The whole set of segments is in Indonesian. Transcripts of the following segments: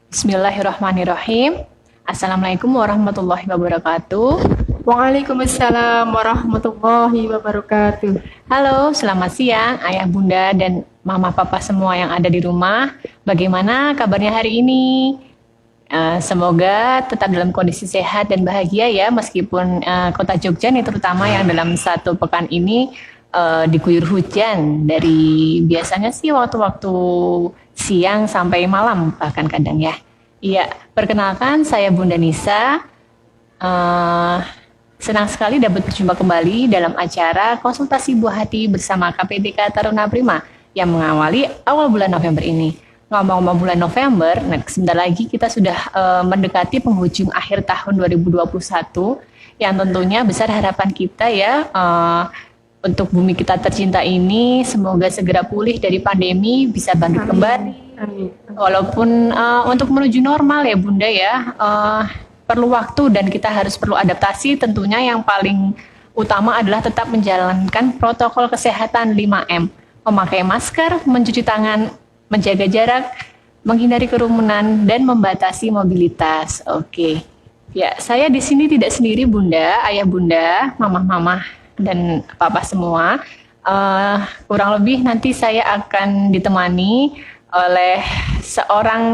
Bismillahirrahmanirrahim. Assalamualaikum warahmatullahi wabarakatuh. Waalaikumsalam warahmatullahi wabarakatuh. Halo, selamat siang ayah bunda dan mama papa semua yang ada di rumah. Bagaimana kabarnya hari ini? Semoga tetap dalam kondisi sehat dan bahagia ya, meskipun kota Jogja nih terutama yang dalam satu pekan ini diguyur hujan dari biasanya sih waktu-waktu siang sampai malam bahkan kadang ya. Iya, perkenalkan saya Bunda Nisa. Eh, Senang sekali dapat berjumpa kembali dalam acara konsultasi buah hati bersama KPTK Taruna Prima yang mengawali awal bulan November ini. Ngomong-ngomong bulan November, nah sebentar lagi kita sudah mendekati penghujung akhir tahun 2021 yang tentunya besar harapan kita ya untuk bumi kita tercinta ini semoga segera pulih dari pandemi, bisa bangkit kembali. Amin. Walaupun untuk menuju normal ya Bunda ya, perlu waktu dan kita harus perlu adaptasi. Tentunya yang paling utama adalah tetap menjalankan protokol kesehatan 5M. Memakai masker, mencuci tangan, menjaga jarak, menghindari kerumunan, dan membatasi mobilitas. Oke. Ya, saya di sini tidak sendiri Bunda, ayah bunda, mama-mama, dan papa semua. Kurang lebih nanti saya akan ditemani oleh seorang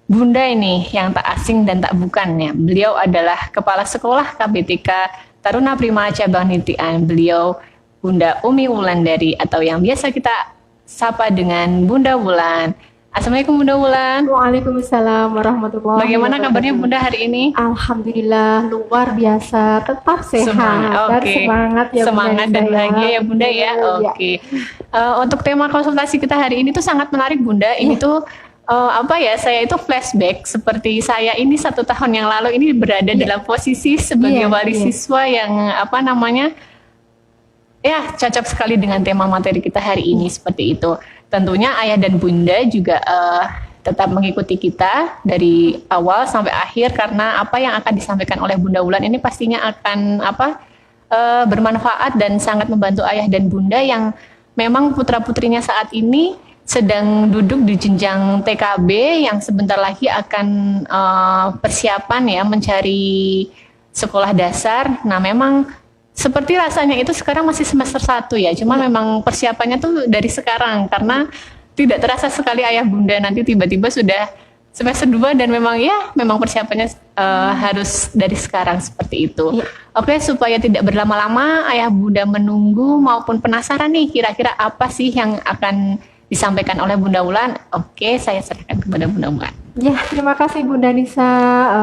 Bunda ini yang tak asing dan tak bukan ya. Beliau adalah Kepala Sekolah KPTK Taruna Prima Cabang Nitian. Beliau Bunda Umi Wulandari atau yang biasa kita sapa dengan Bunda Wulan. Assalamualaikum Bunda Wulan. Waalaikumsalam warahmatullahi Bagaimana kabarnya wabarakatuh. Bunda hari ini? Alhamdulillah luar biasa, tetap sehat dan Oke. semangat ya Semangat Bunda dan Nisa bahagia ya Bunda ya. Iya. Oke. Untuk tema konsultasi kita hari ini tuh sangat menarik Bunda. Ini tuh apa ya? Saya itu flashback seperti saya ini 1 tahun yang lalu ini berada dalam posisi sebagai Iya, wali iya. siswa yang apa namanya? Ya, cocok sekali dengan tema materi kita hari ini seperti itu. Tentunya ayah dan bunda juga tetap mengikuti kita dari awal sampai akhir karena apa yang akan disampaikan oleh Bunda Wulan ini pastinya akan bermanfaat dan sangat membantu ayah dan bunda yang memang putra-putrinya saat ini sedang duduk di jenjang TKB yang sebentar lagi akan persiapan ya mencari sekolah dasar. Nah, memang seperti rasanya itu sekarang masih semester 1 ya, cuma memang persiapannya tuh dari sekarang karena tidak terasa sekali ayah bunda nanti tiba-tiba sudah semester 2 dan memang persiapannya harus dari sekarang seperti itu. Iya. Oke, supaya tidak berlama-lama ayah bunda menunggu maupun penasaran nih kira-kira apa sih yang akan disampaikan oleh Bunda Wulan. Oke, saya serahkan kepada Bunda Wulan. Ya, terima kasih Bunda Nisa.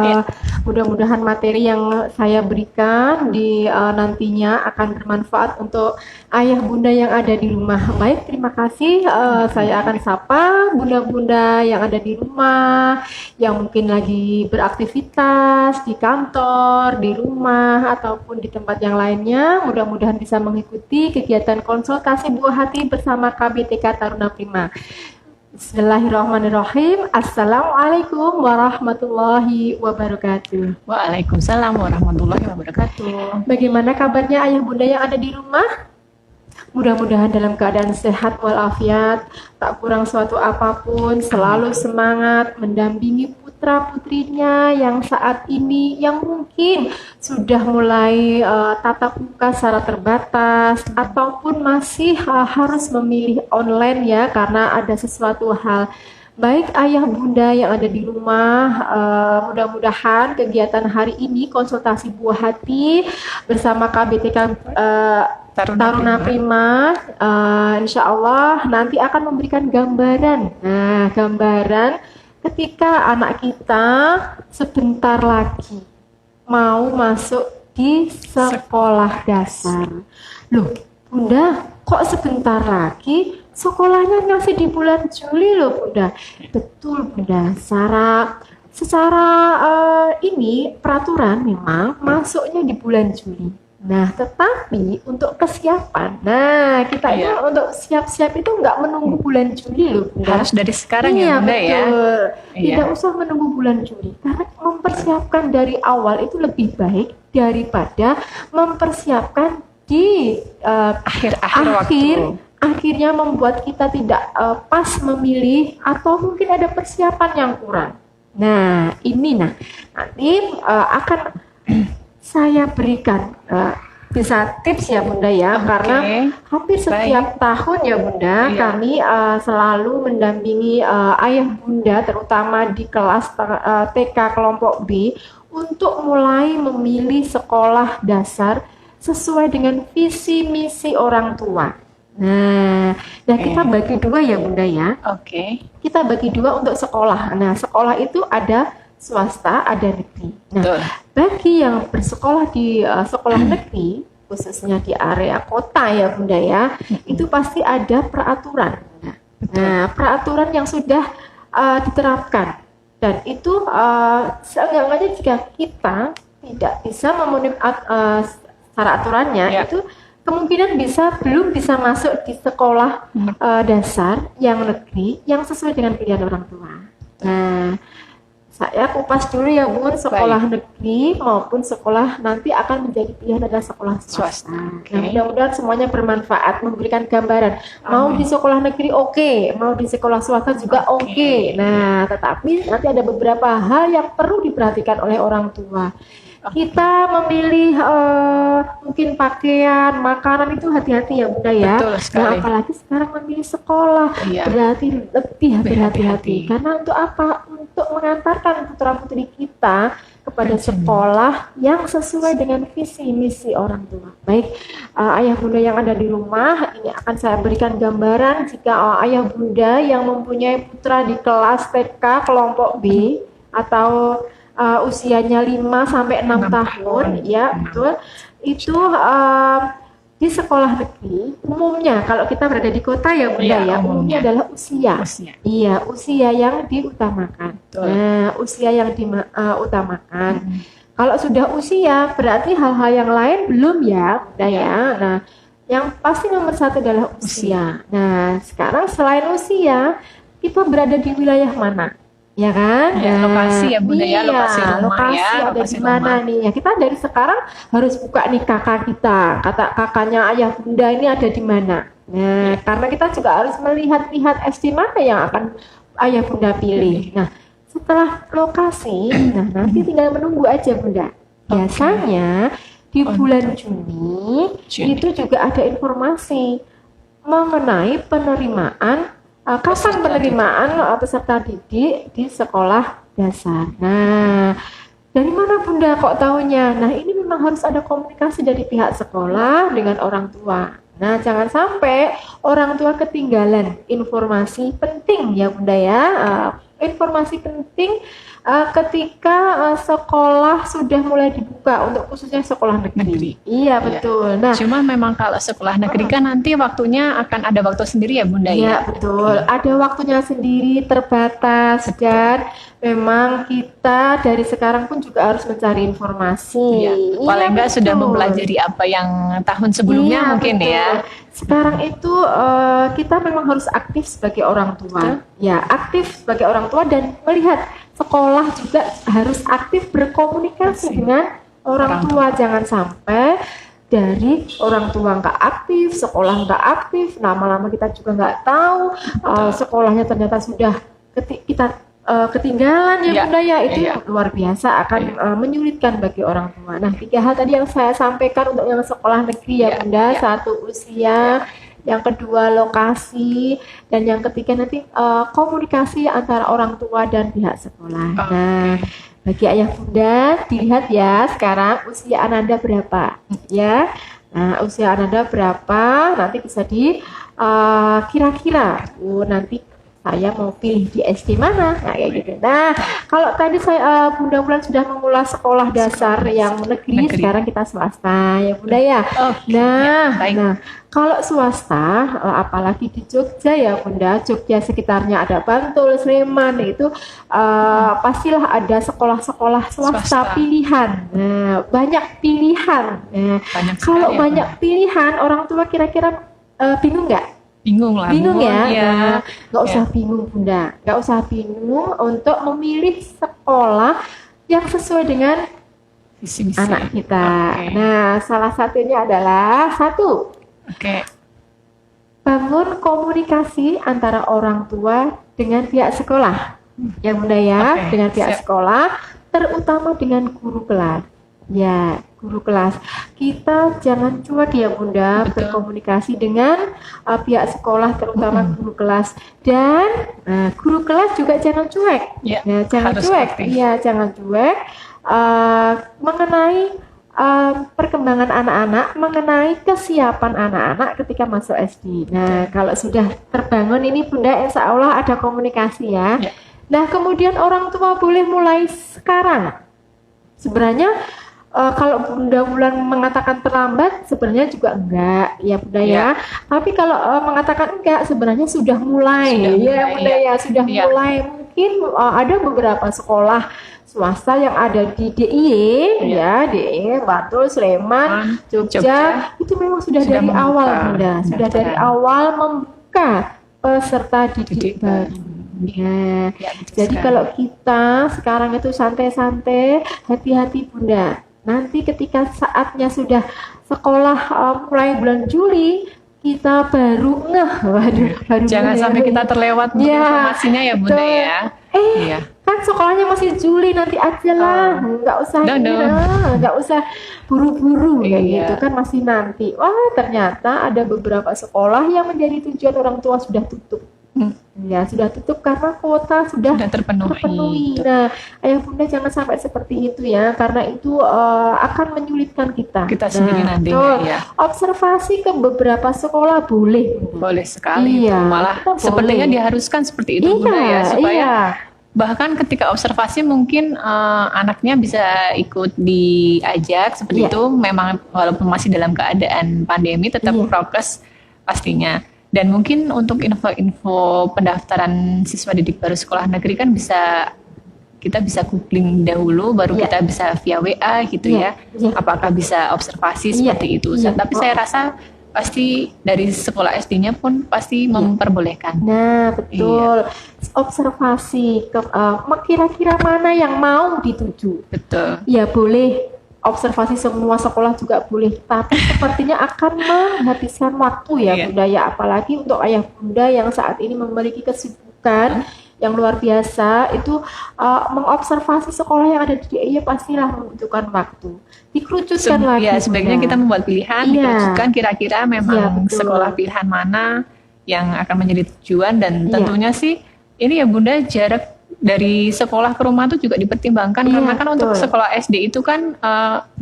Ya. Mudah-mudahan materi yang saya berikan di nantinya akan bermanfaat untuk ayah bunda yang ada di rumah. Baik, terima kasih. Saya akan sapa bunda-bunda yang ada di rumah, yang mungkin lagi beraktivitas di kantor, di rumah, ataupun di tempat yang lainnya. Mudah-mudahan bisa mengikuti kegiatan konsultasi buah hati bersama KBTK Taruna Prima. Bismillahirrahmanirrahim. Assalamualaikum warahmatullahi wabarakatuh. Waalaikumsalam warahmatullahi wabarakatuh. Bagaimana kabarnya ayah bunda yang ada di rumah? Mudah-mudahan dalam keadaan sehat walafiat, tak kurang suatu apapun, selalu semangat mendampingi putra-putrinya yang saat ini yang mungkin sudah mulai tatap muka secara terbatas ataupun masih harus memilih online ya karena ada sesuatu hal. Baik ayah bunda yang ada di rumah, mudah-mudahan kegiatan hari ini konsultasi buah hati bersama KBTK Taruna Prima, insya Allah nanti akan memberikan gambaran. Nah, gambaran ketika anak kita sebentar lagi mau masuk di sekolah dasar. Loh, Bunda, kok sebentar lagi? Sekolahnya masih di bulan Juli loh, Bunda. Betul, Bunda. Secara ini peraturan memang masuknya di bulan Juli. Nah, tetapi untuk kesiapan, kita itu Iya. untuk siap-siap itu nggak menunggu bulan Juli loh, Bunda. Harus dari sekarang Iya, ya Bunda ya. betul. Iya. Tidak usah menunggu bulan Juli, karena mempersiapkan dari awal itu lebih baik daripada mempersiapkan di Akhir-akhir waktu. akhirnya membuat kita tidak pas memilih atau mungkin ada persiapan yang kurang. Nah, ini nanti akan saya berikan bisa tips ya Bunda ya, Oke. karena hampir setiap tahun ya Bunda, Iya. kami selalu mendampingi ayah Bunda, terutama di kelas TK kelompok B, untuk mulai memilih sekolah dasar sesuai dengan visi misi orang tua. Nah, kita bagi dua ya Bunda ya. Oke. Kita bagi dua untuk sekolah. Nah, sekolah itu ada swasta, ada negeri. Nah, Betul. bagi yang bersekolah di sekolah negeri, khususnya di area kota ya Bunda ya, itu pasti ada peraturan. Nah, peraturan yang sudah diterapkan. Dan itu seenggak-enggaknya jika kita tidak bisa memenuhi secara aturannya, Ya. itu kemungkinan belum bisa masuk di sekolah dasar yang negeri yang sesuai dengan pilihan orang tua. Nah, saya kupas dulu ya Bun, sekolah negeri maupun sekolah nanti akan menjadi pilihan adalah sekolah swasta. Oke. Nah, mudah-mudahan semuanya bermanfaat, memberikan gambaran. Mau di sekolah negeri oke, mau di sekolah swasta juga oke. Nah, tetapi nanti ada beberapa hal yang perlu diperhatikan oleh orang tua. Kita memilih mungkin pakaian, makanan itu hati-hati ya Bunda ya. Betul sekali. Nah, apalagi sekarang memilih sekolah, Iya. berarti lebih berhati-hati. Berhati-hati. Karena untuk apa? Untuk mengantarkan putra-putri kita kepada sekolah yang sesuai dengan visi misi orang tua. Baik, ayah bunda yang ada di rumah, ini akan saya berikan gambaran jika ayah bunda yang mempunyai putra di kelas TK kelompok B atau usianya 5 sampai 6 tahun, ya betul. Itu di sekolah negeri umumnya kalau kita berada di kota ya Bunda Iya, ya, umumnya adalah usia. Iya, usia yang diutamakan. Betul. Nah, usia yang diutamakan. Kalau sudah usia berarti hal-hal yang lain belum ya Bunda ya. Nah, yang pasti nomor satu adalah usia. Nah, sekarang selain usia, kita berada di wilayah mana? Ya kan? Ya, lokasi ya Bunda ya, lokasi rumah lokasi ya, ada lokasi di mana rumah. nih? Ya, kita dari sekarang harus buka nih kakak kita. Kata kakaknya ayah bunda ini ada di mana? Nah, karena kita juga harus melihat-lihat SD mana yang akan ayah bunda pilih. Nah, setelah lokasi, nanti tinggal menunggu aja Bunda. Biasanya di bulan Juni itu juga ada informasi mengenai penerimaan kapan penerimaan peserta didik di sekolah dasar. Nah, dari mana Bunda kok tahunya? Nah, ini memang harus ada komunikasi dari pihak sekolah dengan orang tua. Nah, jangan sampai orang tua ketinggalan informasi penting ya Bunda ya. Informasi penting ketika sekolah sudah mulai dibuka untuk khususnya sekolah negeri. Iya, betul. Nah, cuma memang kalau sekolah negeri kan nanti waktunya akan ada waktu sendiri ya Bunda ya. Iya, betul. Ada waktunya sendiri, terbatas, dan memang kita dari sekarang pun juga harus mencari informasi. Iya. Paling enggak sudah mempelajari apa yang tahun sebelumnya mungkin betul. ya. Sekarang itu kita memang harus aktif sebagai orang tua. Ya, aktif sebagai orang tua dan melihat sekolah juga harus aktif berkomunikasi dengan orang tua. Jangan sampai dari orang tua nggak aktif, sekolah nggak aktif, lama-lama kita juga nggak tahu sekolahnya ternyata sudah kita ketinggalan ya Bunda ya, itu luar biasa akan menyulitkan bagi orang tua. Nah, 3 hal tadi yang saya sampaikan untuk yang sekolah negeri ya Bunda. 1 usia, yang kedua lokasi, dan yang ketiga nanti komunikasi antara orang tua dan pihak sekolah. Nah, bagi ayah bunda dilihat ya sekarang usia Ananda berapa ya. Nah, usia Ananda berapa nanti bisa kira-kira nanti saya mau pilih di SD mana, nah kayak gitu. Nah, kalau tadi saya Bunda Wulan sudah mengulas sekolah dasar yang negeri, sekarang kita swasta ya Bunda ya. Nah, kalau swasta, apalagi di Jogja ya Bunda, Jogja sekitarnya ada Bantul, Sleman, itu pastilah ada sekolah-sekolah swasta pilihan. Nah, banyak pilihan. Nah, kalau banyak pilihan, orang tua kira-kira bingung nggak? Bingung lah. Bingung ya? Nggak usah bingung Bunda, nggak usah bingung untuk memilih sekolah yang sesuai dengan visi-misi anak kita. Nah, salah satunya adalah 1. Bangun komunikasi antara orang tua dengan pihak sekolah. ya Bunda ya, Oke, dengan pihak siap. sekolah, terutama dengan guru kelas. Ya, guru kelas. Kita jangan cuek ya Bunda, Betul. berkomunikasi dengan pihak sekolah, terutama guru kelas. Dan guru kelas juga jangan cuek. Ya, Jangan harus cuek. aktif. Iya, jangan cuek mengenai perkembangan anak-anak, mengenai kesiapan anak-anak ketika masuk SD. Nah, kalau sudah terbangun ini Bunda, insya Allah ada komunikasi ya. Ya. Nah, kemudian orang tua boleh mulai sekarang. Sebenarnya kalau Bunda Wulan mengatakan terlambat, sebenarnya juga enggak, ya Bunda ya. Tapi kalau mengatakan enggak, sebenarnya sudah mulai, Sudah ya mulai, Bunda ya, sudah Iya. mulai. Mungkin ada beberapa sekolah swasta yang ada di DIY, ya DIY, Bantul, Sleman, Jogja, itu memang sudah dari membuka awal Bunda, sudah dari pendaftaran. awal membuka peserta didik Didik baru. Ya. Ya, betul Jadi sekali. kalau kita sekarang itu santai-santai, hati-hati Bunda. Nanti ketika saatnya sudah sekolah mulai bulan Juli, kita baru waduh, baru Jangan mulai. sampai kita terlewat untuk Ya, informasinya ya Bunda betul. ya. Iya. Kan sekolahnya masih Juli, nanti aja lah, nggak usah Dong. nggak usah buru-buru kayak Iya. gitu kan, masih nanti. Wah, ternyata ada beberapa sekolah yang menjadi tujuan orang tua sudah tutup. Ya, sudah tutup karena kuota sudah Sudah terpenuhi. Nah, ayah bunda jangan sampai seperti itu ya, karena itu akan menyulitkan kita. Kita sendiri nantinya, betul. ya. Observasi ke beberapa sekolah boleh. Boleh sekali Iya, itu. Malah kita sepertinya boleh. diharuskan seperti itu Iya, Bunda ya, supaya iya. bahkan ketika observasi mungkin anaknya bisa ikut diajak seperti Iya. itu. Memang walaupun masih dalam keadaan pandemi tetap Iya. prokes pastinya. Dan mungkin untuk info-info pendaftaran siswa didik baru sekolah negeri kan kita bisa googling dahulu, baru Iya. kita bisa via WA gitu Iya, ya. iya. Apakah bisa observasi Iya, seperti itu? iya. Tapi saya rasa pasti dari sekolah SD-nya pun pasti memperbolehkan. Nah, betul. Observasi ke kira-kira mana yang mau dituju. Betul. Ya boleh, observasi semua sekolah juga boleh, tapi sepertinya akan menghabiskan waktu ya Iya. bunda ya, apalagi untuk ayah bunda yang saat ini memiliki kesibukan yang luar biasa, itu mengobservasi sekolah yang ada di DIY pastilah membutuhkan waktu. Dikerucutkan lagi. Ya, sebaiknya Bunda. kita membuat pilihan, Iya. dikerucutkan kira-kira Iya, memang betul. sekolah pilihan mana yang akan menjadi tujuan, dan Iya. tentunya sih ini ya Bunda, jarak dari sekolah ke rumah itu juga dipertimbangkan, Iya, karena kan untuk betul. sekolah SD itu kan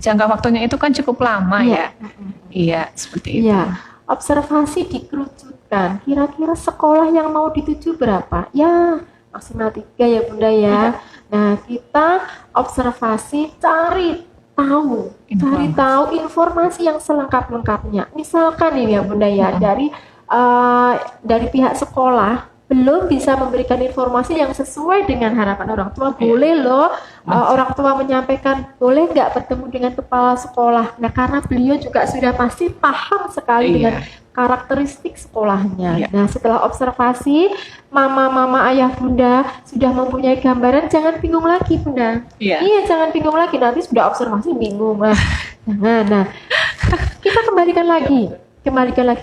jangka waktunya itu kan cukup lama Iya. ya. Iya, seperti itu. Iya, observasi dikerucutkan. Kira-kira sekolah yang mau dituju berapa? Ya, maksimal 3 ya bunda ya. Nah, kita observasi, cari tahu informasi yang selengkap-lengkapnya. Misalkan ini ya bunda ya, dari pihak sekolah belum bisa memberikan informasi yang sesuai dengan harapan orang tua, boleh loh orang tua menyampaikan, boleh nggak bertemu dengan kepala sekolah. Nah, karena beliau juga sudah pasti paham sekali Iya. dengan karakteristik sekolahnya. Iya. Nah, setelah observasi, mama, ayah, bunda sudah mempunyai gambaran, jangan bingung lagi bunda. Iya. Jangan bingung lagi, nanti sudah observasi bingung lah. Nah, kita kembalikan lagi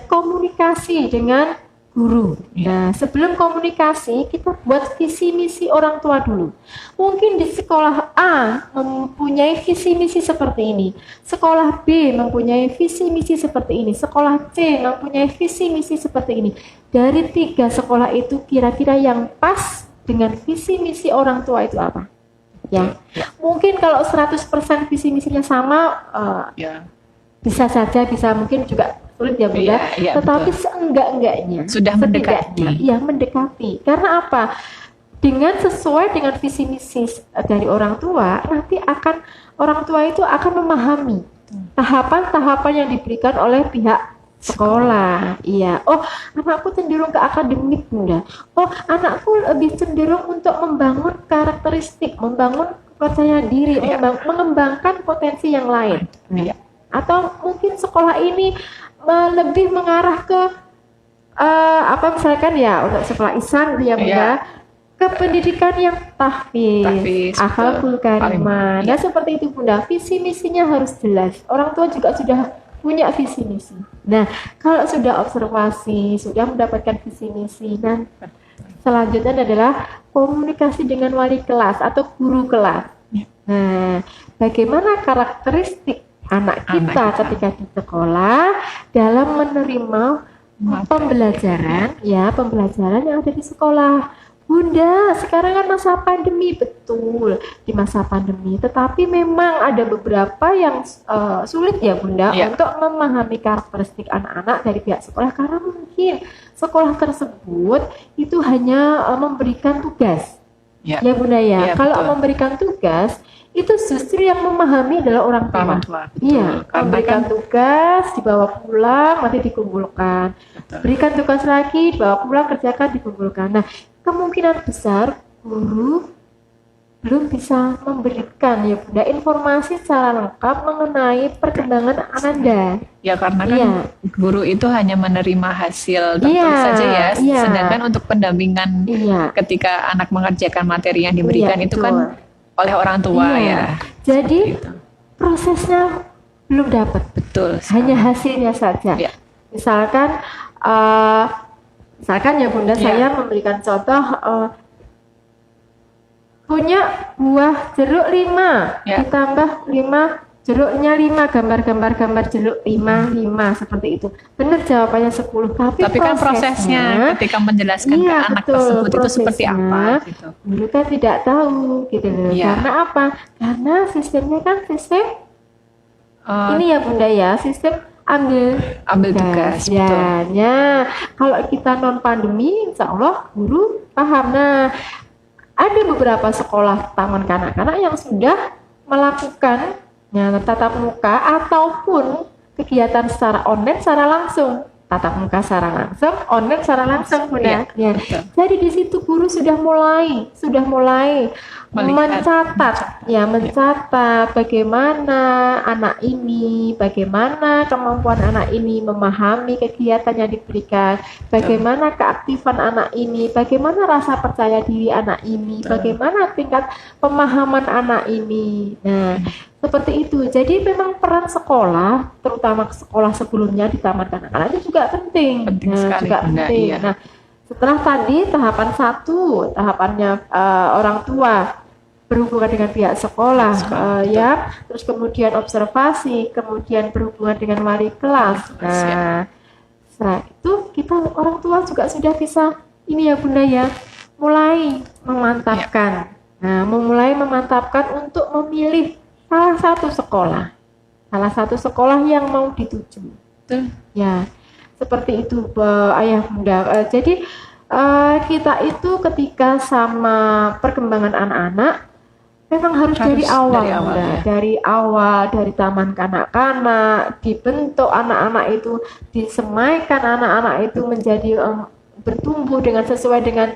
komunikasi dengan guru. Nah, sebelum komunikasi, kita buat visi misi orang tua dulu. Mungkin di sekolah A mempunyai visi misi seperti ini, sekolah B mempunyai visi misi seperti ini, sekolah C mempunyai visi misi seperti ini. Dari 3 sekolah itu, kira-kira yang pas dengan visi misi orang tua itu apa? Ya, mungkin kalau 100% visi misinya sama, Ya. bisa saja, bisa mungkin juga sulit ya bunda, Iya, tetapi betul. seenggak-enggaknya Sudah mendekati. mendekati. Karena apa? Dengan sesuai dengan visi misi dari orang tua, nanti orang tua itu akan memahami tahapan-tahapan yang diberikan oleh pihak sekolah. Iya. Oh, anakku cenderung ke akademik bunda. Oh, anakku lebih cenderung untuk membangun karakteristik, membangun percaya diri, mengembangkan potensi yang lain. Iya. Atau mungkin sekolah ini lebih mengarah ke misalkan ya untuk sekolah Ihsan ya bunda, ke pendidikan yang tahfiz, akhlakul karimah. Nah, seperti itu bunda, visi misinya harus jelas. Orang tua juga sudah punya visi misi. Nah, kalau sudah observasi, sudah mendapatkan visi misi, dan selanjutnya adalah komunikasi dengan wali kelas atau guru kelas. Nah, bagaimana karakteristik anak kita ketika di sekolah dalam menerima pembelajaran yang ada di sekolah. Bunda, sekarang kan masa pandemi, betul, di masa pandemi. Tetapi memang ada beberapa yang sulit ya Bunda untuk memahami karakteristik anak-anak dari pihak sekolah karena mungkin sekolah tersebut itu hanya memberikan tugas. Ya Bunda ya. Kalau memberikan tugas itu justru yang memahami adalah orang tua. Iya, memberikan tugas, dibawa pulang, nanti dikumpulkan. Berikan tugas lagi, dibawa pulang, kerjakan, dikumpulkan. Nah, kemungkinan besar guru belum bisa memberikan ya Bunda informasi secara lengkap mengenai perkembangan Ananda. Ya karena kan guru itu hanya menerima hasil tertulis saja ya. Sedangkan untuk pendampingan ketika anak mengerjakan materi yang diberikan itu kan oleh orang tua ya. Jadi prosesnya belum dapat. Betul. Hanya hasilnya saja. Misalkan ya Bunda, saya memberikan contoh punya buah jeruk 5 ditambah 5 jeruknya 5, gambar jeruk 5 seperti itu. Benar jawabannya 10. Tapi kan prosesnya ketika menjelaskan ke anak tersebut itu seperti apa gitu. Guru kan tidak tahu gitu loh. Karena apa? Karena sistemnya kan sistem ini ya Bunda ya, sistem ambil tugas. Kalau kita non pandemi, insya Allah guru paham. Nah, ada beberapa sekolah taman kanak-kanak yang sudah melakukan tatap muka ataupun kegiatan secara online secara langsung. Tatap muka secara langsung, online secara langsung, Bunda. Jadi di situ guru sudah mulai mencatat bagaimana anak ini, bagaimana kemampuan anak ini memahami kegiatan yang diberikan, bagaimana keaktifan anak ini, bagaimana rasa percaya diri anak ini, bagaimana tingkat pemahaman anak ini. Nah, seperti itu. Jadi memang peran sekolah, terutama sekolah sebelumnya di taman kanak-kanak itu juga penting. Penting. Nah, setelah tadi tahapan 1, tahapannya orang tua berhubungan dengan pihak sekolah, terus kemudian observasi, kemudian berhubungan dengan wali kelas. Nah, setelah itu kita orang tua juga sudah bisa ini ya Bunda ya, mulai memantapkan. Memulai memantapkan untuk memilih salah satu sekolah yang mau dituju. Ya, seperti itu Ayah Bunda. Jadi kita itu ketika sama perkembangan anak-anak memang harus dari awal, dari taman kanak-kanak, dibentuk anak-anak itu, disemaikan anak-anak itu menjadi bertumbuh dengan sesuai dengan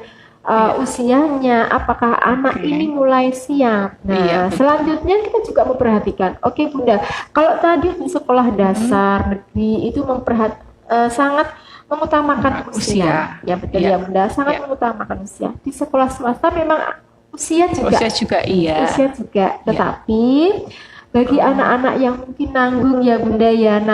usianya, apakah anak ini mulai siap. Nah, selanjutnya kita juga memperhatikan. Oke Bunda, kalau tadi di sekolah dasar negeri itu sangat mengutamakan usia. Ya betul ya Bunda, sangat mengutamakan usia. Di sekolah swasta memang usia juga. Tetapi bagi anak-anak yang mungkin nanggung ya Bunda ya,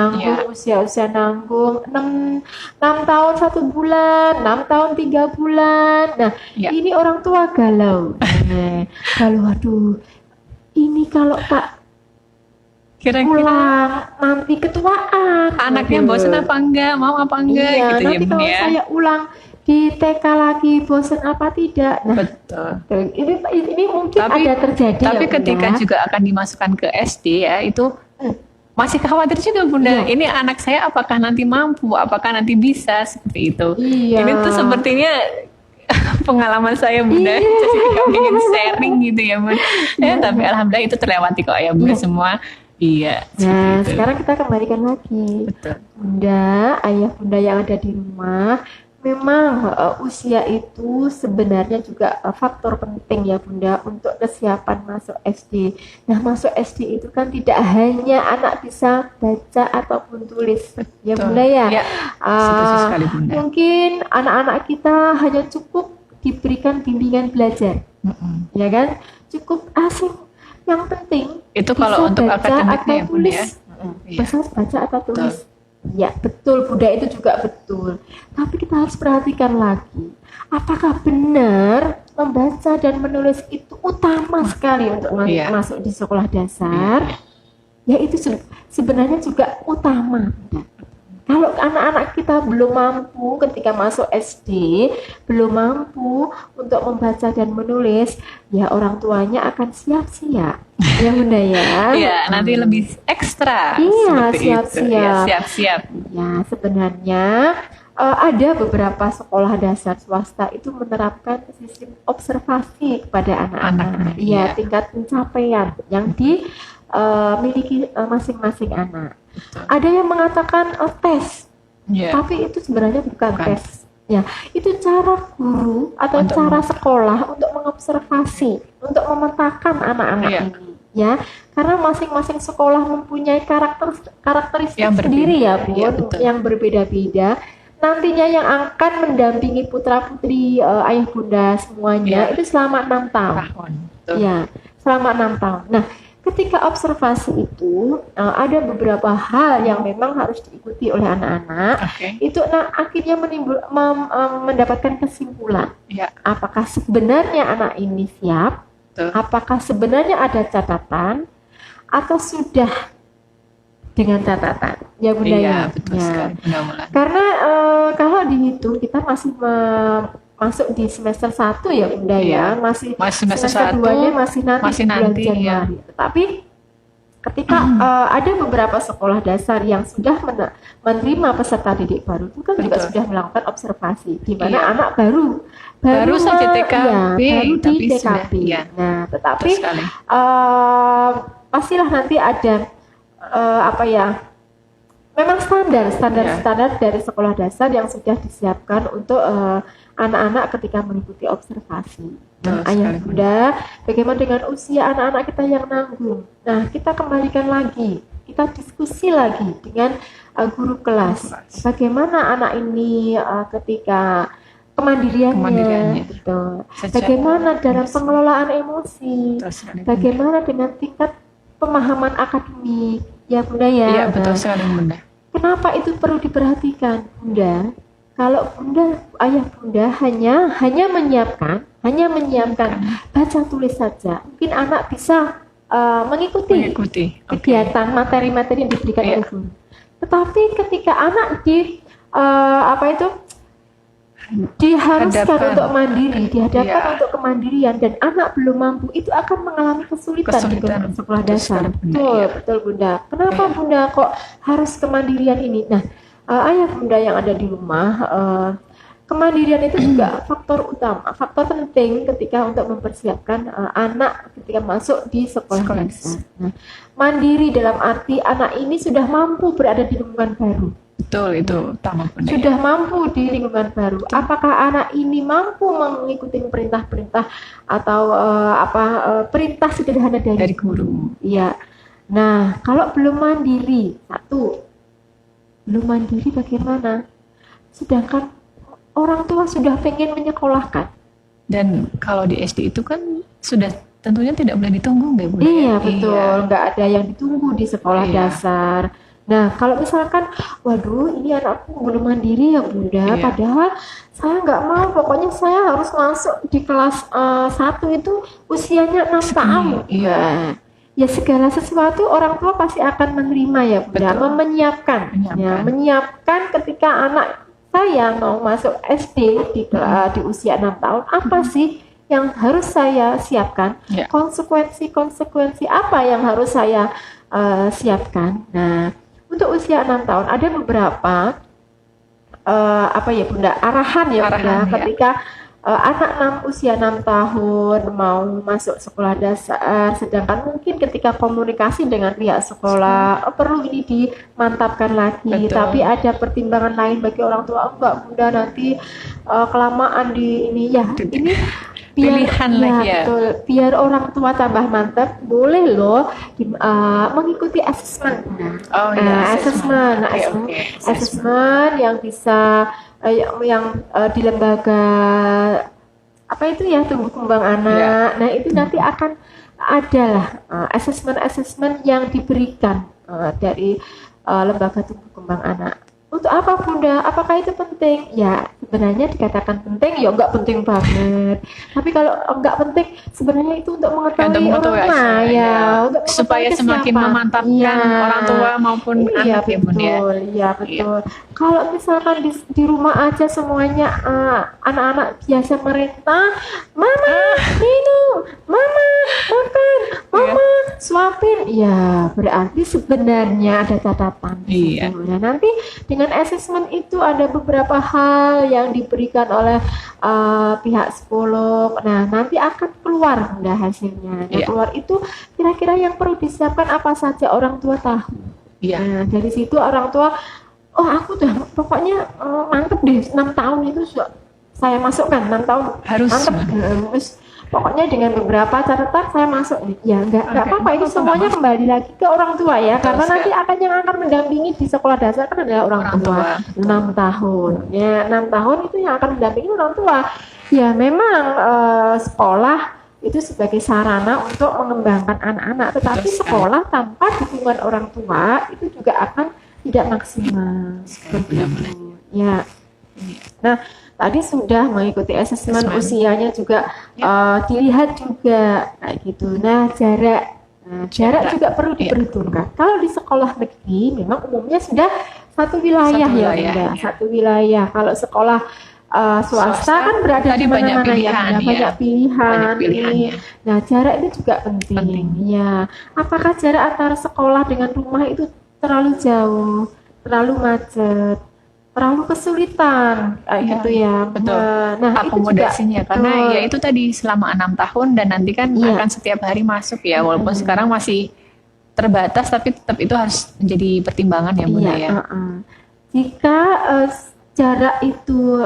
usia-usia nanggung 6 tahun 1 bulan, 6 tahun 3 bulan. Nah, ini orang tua galau. Aduh, ini kalau tak pulang nanti ketuaan. Anaknya bosan apa enggak, mau apa enggak gitu nanti kalau saya ulang di TK lagi bosan apa tidak. Nah, betul. Ini mungkin ada terjadi. Tapi ketika juga akan dimasukkan ke SD ya, itu masih khawatir juga Bunda. Ini anak saya apakah nanti mampu, apakah nanti bisa seperti itu. Ini tuh sepertinya pengalaman saya Bunda. Jadi kami ingin sharing gitu ya Bunda. Tapi alhamdulillah itu terlewati kok ya Bunda semua. Nah, sekarang kita kembalikan lagi. Bunda, ayah Bunda yang ada di rumah. Memang usia itu sebenarnya juga faktor penting ya Bunda untuk kesiapan masuk SD. Nah, masuk SD itu kan tidak hanya anak bisa baca ataupun tulis. Ya Bunda ya. Sekali, Bunda. Mungkin anak-anak kita hanya cukup diberikan bimbingan belajar. Ya kan? Cukup asing. Yang penting itu kalau untuk akademiknya ya Bunda ya. Bisa baca atau tulis. Ya betul Bunda, itu juga betul. Tapi kita harus perhatikan lagi, apakah benar membaca dan menulis itu utama sekali untuk Iya. masuk di sekolah dasar, ya itu sebenarnya juga utama. Kalau anak-anak kita belum mampu ketika masuk SD, belum mampu untuk membaca dan menulis, ya orang tuanya akan siap-siap. Ya Bunda ya. Iya, nanti lebih ekstra. Iya, seperti itu. siap-siap. Iya, siap-siap. Ya, sebenarnya ada beberapa sekolah dasar swasta itu menerapkan sistem observasi kepada anak-anak. Anak-anak, Iya, iya. tingkat pencapaian yang dimiliki masing-masing anak. Betul. Ada yang mengatakan tes, Iya. tapi itu sebenarnya bukan Bukan. tes. Ya, itu cara guru atau Untuk cara sekolah untuk mengobservasi, untuk memetakan anak-anak Iya. ini. Ya, karena masing-masing sekolah mempunyai karakteristik Yang berbeda. sendiri ya, Bun, Iya, betul. yang berbeda-beda. Nantinya yang akan mendampingi putra-putri ayah bunda semuanya Iya. itu selama 6 tahun. Betul. Ya, selama 6 tahun. Nah, ketika observasi itu ada beberapa hal yang memang harus diikuti oleh anak-anak. Oke. Itu akhirnya mendapatkan kesimpulan. Iya. Apakah sebenarnya anak ini siap? Betul. Apakah sebenarnya ada catatan atau sudah dengan catatan? Ya Bunda Iya, ya. betul Ya. sekali. Mudah-mudahan. Karena kalau dihitung kita masih masuk di semester 1 ya Bunda Iya. ya. Masih Semester semester 1 2-nya masih nanti masih di bulan nanti, ya. Januari. Tetapi ketika ada beberapa sekolah dasar yang sudah menerima peserta didik baru itu kan juga Betul. sudah melakukan observasi di mana Iya. anak baru saja TKB, ya, baru di tapi TKB. sudah, iya. Nah, tetapi Betul sekali. pastilah nanti ada apa ya? Memang standar dari sekolah dasar yang sudah disiapkan untuk anak-anak ketika mengikuti observasi. Nah, Betul ayah sekali. bunda, bagaimana dengan usia anak-anak kita yang nanggung? Nah, kita kembalikan lagi, kita diskusi lagi dengan guru kelas. Bagaimana anak ini ketika kemandiriannya, betul. Sejak- Bagaimana dalam pengelolaan emosi? Betul sekali. Bagaimana dengan tingkat pemahaman akademik? Ya bunda ya. Iya, betul Nah, sekali, Bunda. kenapa itu perlu diperhatikan, Bunda? Kalau Bunda, ayah Bunda hanya menyiapkan baca tulis saja, mungkin anak bisa mengikuti Mengikuti. Oke. kegiatan materi-materi yang diberikan Iya. oleh guru. Tetapi ketika anak diharuskan Hadapkan. untuk mandiri, dihadapkan Iya. untuk kemandirian dan anak belum mampu, itu akan mengalami kesulitan di sekolah Betul dasar. sekali, Bunda. Betul, Iya. betul Bunda. Kenapa Iya. Bunda kok harus kemandirian ini? Nah, ayah Bunda yang ada di rumah, kemandirian itu juga faktor utama, faktor penting ketika untuk mempersiapkan anak ketika masuk di sekolah dasar. Nah, mandiri dalam arti anak ini sudah mampu berada di lingkungan baru. Betul, itu utama, Bunda. Sudah mampu di lingkungan baru. Apakah anak ini mampu mengikuti perintah-perintah atau perintah sederhana Dari guru. Iya. Nah, kalau belum mandiri, belum mandiri bagaimana? Sedangkan orang tua sudah pengen menyekolahkan. Dan kalau di SD itu kan sudah tentunya tidak boleh ditunggu, Mbak Bunda. Iya, ya? betul. Nggak ada yang ditunggu di sekolah Iya. dasar. Nah, kalau misalkan, waduh, ini anakku belum mandiri ya Bunda, Iya. padahal saya nggak mau, pokoknya saya harus masuk di kelas 1 itu usianya 6 tahun. Iya. Nah, ya segala sesuatu orang tua pasti akan menerima ya Bunda, Betul. menyiapkan. Ya, menyiapkan ketika anak saya mau masuk SD di usia 6 tahun, apa sih yang harus saya siapkan? Ya. Konsekuensi apa yang harus saya siapkan? Nah, untuk usia 6 tahun ada beberapa Bunda, arahan ya Bunda, Arahan, ya. ketika anak usia 6 tahun mau masuk sekolah dasar, sedangkan mungkin ketika komunikasi dengan pihak sekolah perlu ini dimantapkan lagi. Betul. Tapi ada pertimbangan lain bagi orang tua, enggak Bunda, nanti kelamaan di ini ya. Ini Pilihan lagi ya. betul. Biar orang tua tambah mantap, boleh loh mengikuti asesmen. Oh iya, Asesmen. Nah, Oke. asesmen yang bisa yang di lembaga tumbuh kembang anak. Nah, itu nanti akan adalah asesmen yang diberikan dari lembaga tumbuh kembang anak. Untuk apa Bunda? Apakah itu penting? Ya, sebenarnya dikatakan penting, ya enggak penting banget. Tapi kalau enggak penting, sebenarnya itu untuk Ya, untuk mengetahui orang mengetahui tua, aja ya, ya. untuk mengetahui Supaya semakin kesiapan. Iya, memantapkan orang tua maupun iya anak ya Bun ya. betul, iya Iya. betul. Kalau misalkan di rumah aja semuanya anak-anak biasa merintah, Mama minum, Mama makan, Iya. Mama suapin, ya berarti sebenarnya ada catatan di Iya. situ. Nah, nanti dengan asesmen itu ada beberapa hal yang diberikan oleh pihak psikolog. Nah, nanti akan keluar Bunda hasilnya. Nah, Iya. keluar itu kira-kira yang perlu disiapkan apa saja orang tua tahu. Iya. Nah, dari situ orang tua, oh aku tuh pokoknya mantep deh 6 tahun itu saya masukkan 6 tahun Harus. mantep. Terus pokoknya dengan beberapa catatan saya masuk nih. Ya nggak Oke, apa-apa, ini nggak semuanya apa-apa. kembali lagi ke orang tua ya, Betul karena nanti sekali. yang akan mendampingi di sekolah dasar kan adalah orang Orang tua. tua. 6 tahun ya, 6 tahun itu yang akan mendampingi orang tua. Ya memang sekolah itu sebagai sarana untuk mengembangkan anak-anak, tetapi Betul sekali. sekolah tanpa dukungan orang tua itu juga akan tidak maksimal seperti Benar-benar. itu ya. Nah, tadi sudah mengikuti asesmen Asesmen. usianya juga Ya. dilihat juga kayak gitu. Nah, jarak. Nah, jarak Jarak. juga perlu Iya. diperhitungkan. Kalau di sekolah negeri memang umumnya sudah satu wilayah Satu ya, wilayah, Bunda. ya. Satu wilayah. Kalau sekolah swasta Swasta, kan berada tadi di banyak mana-mana ya, pilihan, Bunda. ya. Banyak pilihan. Banyak pilihannya. Nah, jarak itu juga penting. Penting. Ya, apakah jarak antara sekolah dengan rumah itu terlalu jauh, terlalu macet, terlalu kesulitan kayak Ya, gitu ya? betul. Nah, itu juga Akomodasinya karena betul. ya itu tadi selama 6 tahun dan nanti kan Iya. akan setiap hari masuk ya, walaupun sekarang masih terbatas tapi tetap itu harus menjadi pertimbangan ya Bunda ya. Jika jarak itu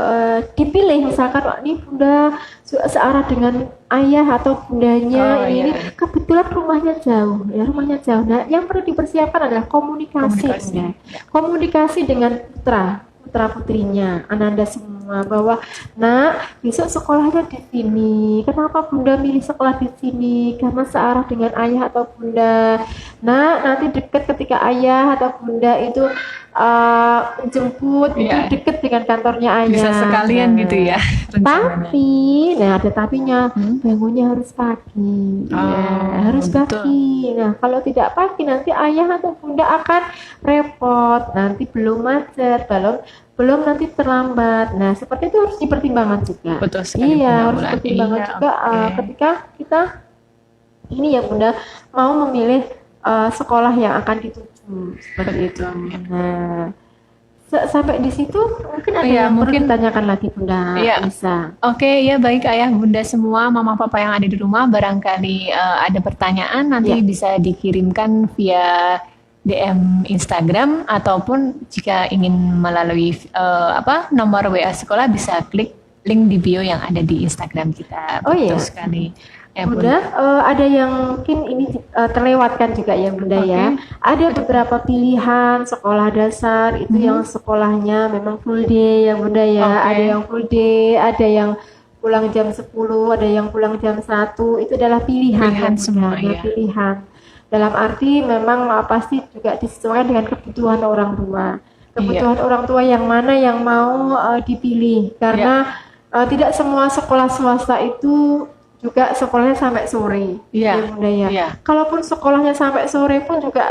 dipilih, misalkan "Wah, ini Bunda searah dengan ayah atau bundanya, Oh, ini iya. kebetulan rumahnya jauh, ya rumahnya jauh. Nah, yang perlu dipersiapkan adalah komunikasi, Komunikasi. Bunda. Komunikasi dengan putra putrinya, ananda semua, bahwa nak besok sekolahnya di sini. Kenapa Bunda milih sekolah di sini? Karena searah dengan ayah atau bunda. Nah, nanti dekat ketika ayah atau bunda itu menjemput, itu Iya. dekat dengan kantornya ayah. Bisa sekalian Nah, gitu ya rencananya. tapi, nah ada tapinya, Hmm? bangunnya harus pagi. Oh, Ya, harus betul. pagi. Nah, kalau tidak pagi nanti ayah atau bunda akan repot. Nanti belum macet, belum nanti terlambat. Nah, seperti itu harus dipertimbangkan juga. Betul sekali, Iya, Bunda harus Wulan. dipertimbangkan Iya, juga oke. ketika kita ini ya Bunda mau memilih sekolah yang akan dituju seperti itu. Nah, sampai di situ mungkin ada Iya, yang perlu mungkin- ditanyakan lagi Bunda Iya. Lisa. Oke, ya baik ayah bunda semua, mama papa yang ada di rumah, barangkali ada pertanyaan nanti Ya. bisa dikirimkan via DM Instagram ataupun jika ingin melalui nomor WA sekolah bisa klik link di bio yang ada di Instagram kita. Oh, Betul iya. sekali. Ya, Bunda, ada yang mungkin ini terlewatkan juga ya Bunda ya. Oke. Ada beberapa pilihan sekolah dasar itu yang sekolahnya memang full day ya Bunda ya. Oke. Ada yang full day, ada yang pulang jam 10, ada yang pulang jam 1. Itu adalah pilihan, Pilihan ya, Bunda. semua, Nah, ya. pilihan. Dalam arti memang pasti juga disesuaikan dengan kebutuhan orang tua. Kebutuhan orang tua yang mana yang mau dipilih. Karena tidak semua sekolah swasta itu juga sekolahnya sampai sore, Iya, ya Bunda ya. iya. Kalaupun sekolahnya sampai sore pun juga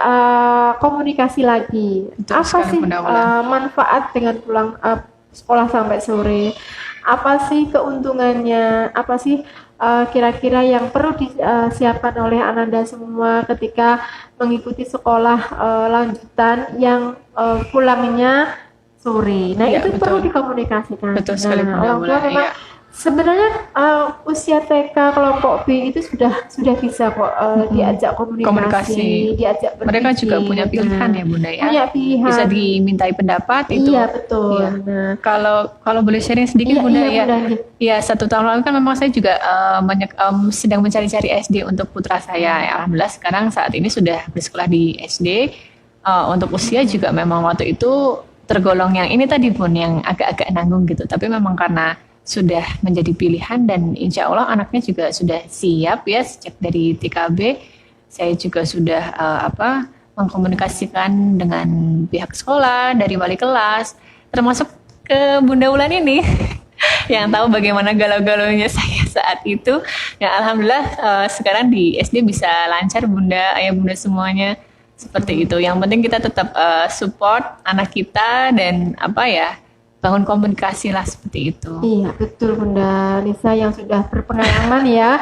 komunikasi lagi. Betul Apa sekali, sih Bunda Wulan. manfaat dengan pulang sekolah sampai sore? Apa sih keuntungannya? Apa sih kira-kira yang perlu disiapkan oleh Ananda semua ketika mengikuti sekolah lanjutan yang pulangnya sore? Nah, Iya, itu perlu betul. dikomunikasikan. Betul sekali, Nah, Bunda orang tua Wulan, memang iya. sebenarnya usia TK kelompok B itu sudah bisa kok diajak komunikasi, diajak berpikir. Mereka juga punya pilihan Nah, ya Bunda ya. punya pilihan. Bisa dimintai pendapat itu. Iya betul. Iya. Nah, Kalau boleh sharing sedikit Iya, Bunda iya, ya. Bunda. Iya, 1 tahun lalu kan memang saya juga sedang mencari-cari SD untuk putra saya. Ya, alhamdulillah sekarang saat ini sudah bersekolah di SD. Untuk usia juga memang waktu itu tergolong yang ini tadi Bun, yang agak-agak nanggung gitu. Tapi memang karena sudah menjadi pilihan dan insya Allah anaknya juga sudah siap ya sejak dari TKB. Saya juga sudah mengkomunikasikan dengan pihak sekolah, dari wali kelas, termasuk ke Bunda Wulan ini yang tahu bagaimana galau-galaunya saya saat itu. Ya alhamdulillah sekarang di SD bisa lancar Bunda, ayah Bunda semuanya seperti itu. Yang penting kita tetap support anak kita dan bangun komunikasi lah seperti itu. Iya, betul Bunda Nisa yang sudah berpengalaman ya.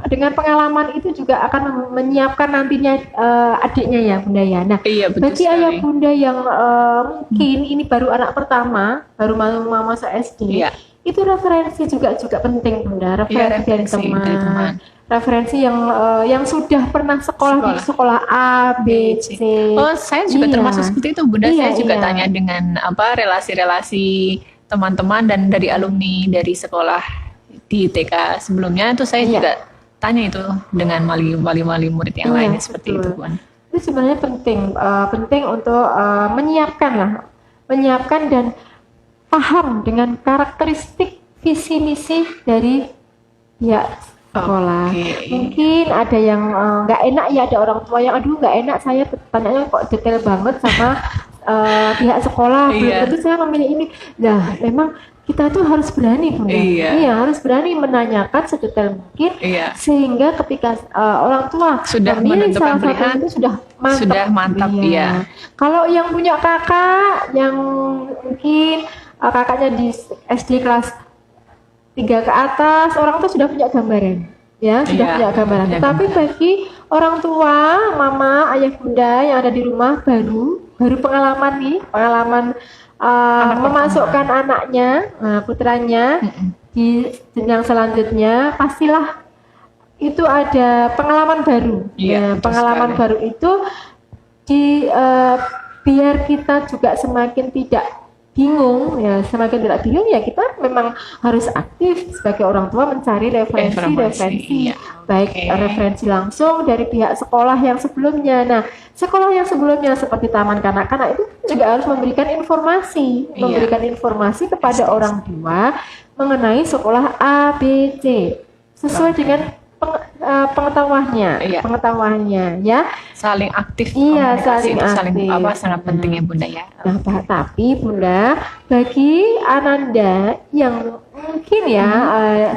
Dengan pengalaman itu juga akan menyiapkan nantinya adiknya ya Bunda ya. Nah, Iya, betul bagi sekali. ayah Bunda yang mungkin ini baru anak pertama, baru mau masuk SD, Iya. itu referensi juga penting Bunda. Referensi dari referensi teman. dari teman. Referensi yang sudah pernah sekolah di sekolah A, B, C. Oh, saya juga Iya. termasuk seperti itu, Bunda. Iya, Saya juga iya. tanya dengan relasi-relasi teman-teman dan dari alumni dari sekolah di TK sebelumnya itu saya Iya. juga tanya itu dengan wali-wali murid yang Iya, lainnya seperti betul. itu, Bun. Itu sebenarnya penting untuk menyiapkan dan paham dengan karakteristik visi misi dari sekolah. Oke. Mungkin ada yang nggak enak ya, ada orang tua yang aduh nggak enak saya tanyanya kok detail banget sama pihak sekolah. Belum Iya. tentu saya memilih ini. Nah, memang kita tuh harus berani Bunda. Iya. Harus berani menanyakan sedetail mungkin Iya. sehingga ketika orang tua Sudah memilih menentukan salah satu pilihan, itu sudah mantap. iya. Kalau yang punya kakak yang mungkin kakaknya di SD kelas 3 ke atas, orang tua sudah punya gambaran. Ya, sudah Iya, punya gambaran. punya Tetapi gambaran. bagi orang tua, mama, ayah, bunda yang ada di rumah baru pengalaman nih, memasukkan anaknya, putranya di jenjang selanjutnya, pastilah itu ada pengalaman baru. Iya, betul Pengalaman sekali. baru itu biar kita juga semakin tidak bingung ya kita memang harus aktif sebagai orang tua mencari referensi Iya. baik Oke. referensi langsung dari pihak sekolah yang sebelumnya. Nah, sekolah yang sebelumnya seperti taman kanak-kanak itu juga harus memberikan informasi kepada Yes. orang tua mengenai sekolah A, B, C sesuai dengan pengetahuannya ya. Saling aktif Iya, komunikasi saling itu aktif. sangat penting ya Bunda ya. Nah, tapi Bunda, bagi Ananda yang mungkin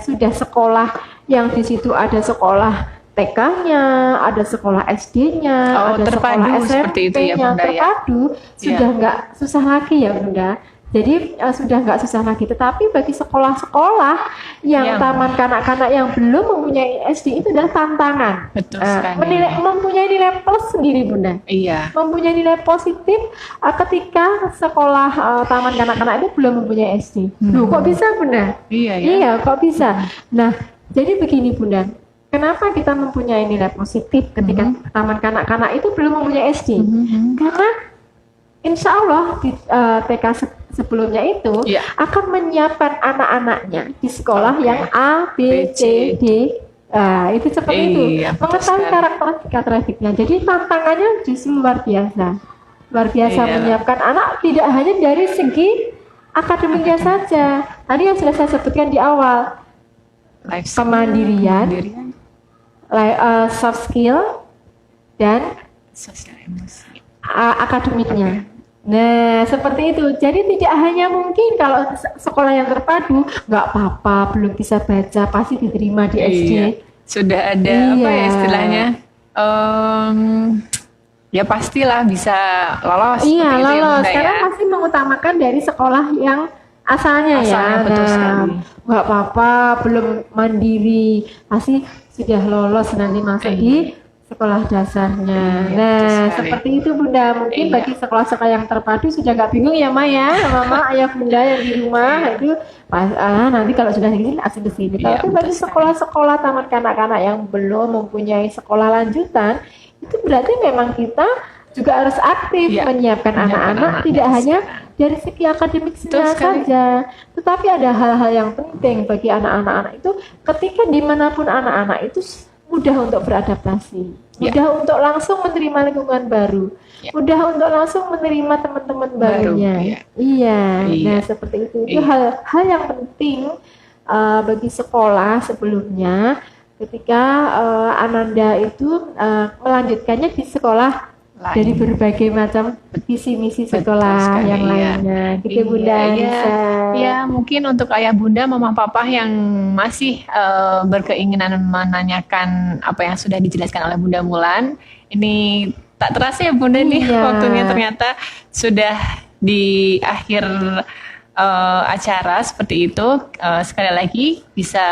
sudah sekolah yang di situ ada sekolah TK-nya, ada sekolah SD-nya, ada terpadu sekolah seperti itu ya, SMP-nya, Bunda, ya? terpadu, sudah nggak susah lagi ya Bunda. Jadi sudah nggak susah lagi. Tetapi bagi sekolah-sekolah yang taman kanak-kanak yang belum mempunyai SD itu adalah tantangan. Betul sekali. Mempunyai nilai plus sendiri Bunda. Iya. Mempunyai nilai positif ketika sekolah taman kanak-kanak itu belum mempunyai SD. Loh, kok bisa Bunda? Iya ya. Iya, kok bisa? Nah, jadi begini Bunda. Kenapa kita mempunyai nilai positif ketika taman kanak-kanak itu belum mempunyai SD? Karena insya Allah di TK sebelumnya itu Iya. akan menyiapkan anak-anaknya di sekolah yang A, B, C, D. Itu seperti itu. Iya, betul Mengetahui sekali. karakteristiknya. Jadi tantangannya justru luar biasa. Luar biasa Iya. menyiapkan anak tidak hanya dari segi akademiknya saja. Tadi yang sudah saya sebutkan di awal, Life skill, kemandirian, kemandirian, soft skill, dan sosial emosi. akademiknya. Nah, seperti itu. Jadi tidak hanya mungkin kalau sekolah yang terpadu, nggak apa-apa, belum bisa baca, pasti diterima di SD. Iya. Sudah ada apa ya Iya. istilahnya? Ya pastilah bisa lolos. Iya, seperti itu ya, lolos. Bunda, Karena ya. pasti mengutamakan dari sekolah yang asalnya Asalnya, ya. betul Nah, sekali. nggak apa-apa, belum mandiri, pasti sudah lolos nanti masuk Iya. di sekolah dasarnya. Iya, Nah, betul sekali. seperti itu Bunda. Mungkin Iya. bagi sekolah-sekolah yang terpadu sudah nggak bingung ya, Maya, Mama, ayah Bunda yang di rumah itu nanti kalau sudah segini langsung ke sini. Iya, Tapi betul bagi sekali. sekolah-sekolah taman kanak-kanak yang belum mempunyai sekolah lanjutan, itu berarti memang kita juga harus aktif Iya, menyiapkan menyiapkan anak-anak anak tidak dari hanya sekarang. dari segi akademik Betul sekali. saja, tetapi ada hal-hal yang penting bagi anak-anak itu ketika dimanapun anak-anak itu mudah untuk beradaptasi, Ya. mudah untuk langsung menerima lingkungan baru, Ya. mudah untuk langsung menerima teman-teman Baru, barunya. iya. Iya, Iya. nah seperti itu. Itu Iya. hal-hal yang penting bagi sekolah sebelumnya. ketika Ananda itu melanjutkannya di sekolah Lain. dari berbagai macam visi misi Betul sekolah sekali, yang ya. lainnya. Gitu Iya, Bunda iya. Anissa. Ya, mungkin untuk ayah bunda, mama papa yang masih berkeinginan menanyakan apa yang sudah dijelaskan oleh Bunda Mulan, ini tak terasa ya Bunda nih Iya. waktunya ternyata sudah di akhir acara seperti itu. Sekali lagi bisa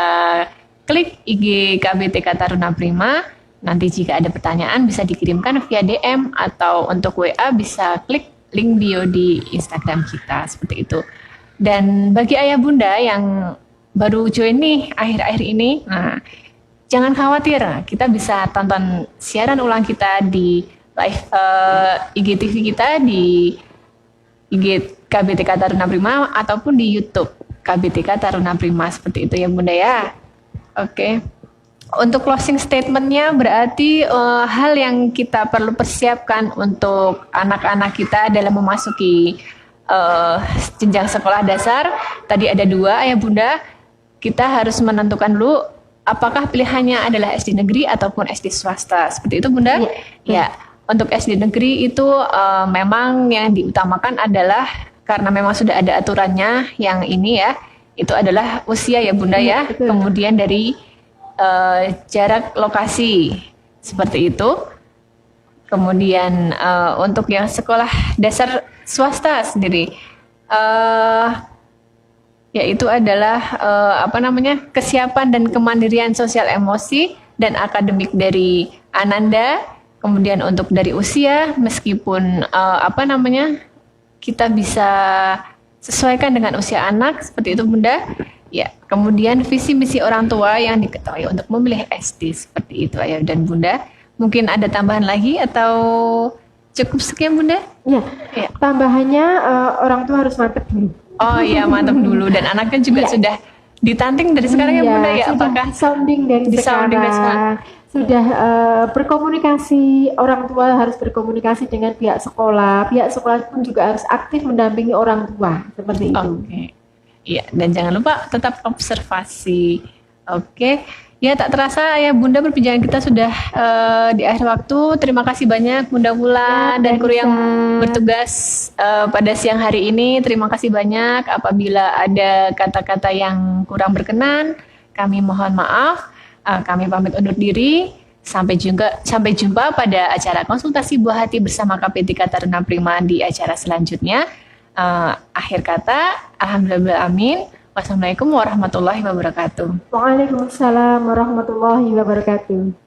klik IG KBTK Taruna Prima. Nanti jika ada pertanyaan bisa dikirimkan via DM atau untuk WA bisa klik link bio di Instagram kita seperti itu. Dan bagi ayah bunda yang baru join nih akhir-akhir ini, nah jangan khawatir, kita bisa tonton siaran ulang kita di live IGTV kita di IG KBTK Taruna Prima ataupun di YouTube KBTK Taruna Prima seperti itu ya bunda ya. Oke. Untuk closing statementnya berarti hal yang kita perlu persiapkan untuk anak-anak kita dalam memasuki jenjang sekolah dasar tadi ada 2 ayah bunda. Kita harus menentukan dulu apakah pilihannya adalah SD negeri ataupun SD swasta seperti itu bunda. Ya, untuk SD negeri itu memang yang diutamakan adalah karena memang sudah ada aturannya yang ini ya, itu adalah usia ya bunda ya. Betul. Kemudian dari jarak lokasi seperti itu. Kemudian untuk yang sekolah dasar swasta sendiri, yaitu adalah kesiapan dan kemandirian sosial emosi dan akademik dari Ananda. Kemudian untuk dari usia, meskipun kita bisa sesuaikan dengan usia anak seperti itu bunda. Ya, kemudian visi misi orang tua yang diketahui untuk memilih SD seperti itu ayah dan bunda. Mungkin ada tambahan lagi atau cukup sekian bunda? Ya, tambahannya orang tua harus mantep dulu. Oh iya mantap dulu dan anaknya juga sudah ditanting dari sekarang ya bunda ya? Sudah Apakah sounding dari disounding dari sekarang? Sudah berkomunikasi, orang tua harus berkomunikasi dengan pihak sekolah pun juga harus aktif mendampingi orang tua seperti itu. Oke. Iya, dan jangan lupa tetap observasi. Oke. Ya, tak terasa ya Bunda perbincangan kita sudah di akhir waktu. Terima kasih banyak Bunda Mulan dan kru yang bertugas pada siang hari ini. Terima kasih banyak. Apabila ada kata-kata yang kurang berkenan, kami mohon maaf. Kami pamit undur diri. Sampai jumpa pada acara konsultasi buah hati bersama KPTK Taruna Prima di acara selanjutnya. Akhir kata, alhamdulillah amin. Wassalamualaikum warahmatullahi wabarakatuh. Waalaikumsalam warahmatullahi wabarakatuh.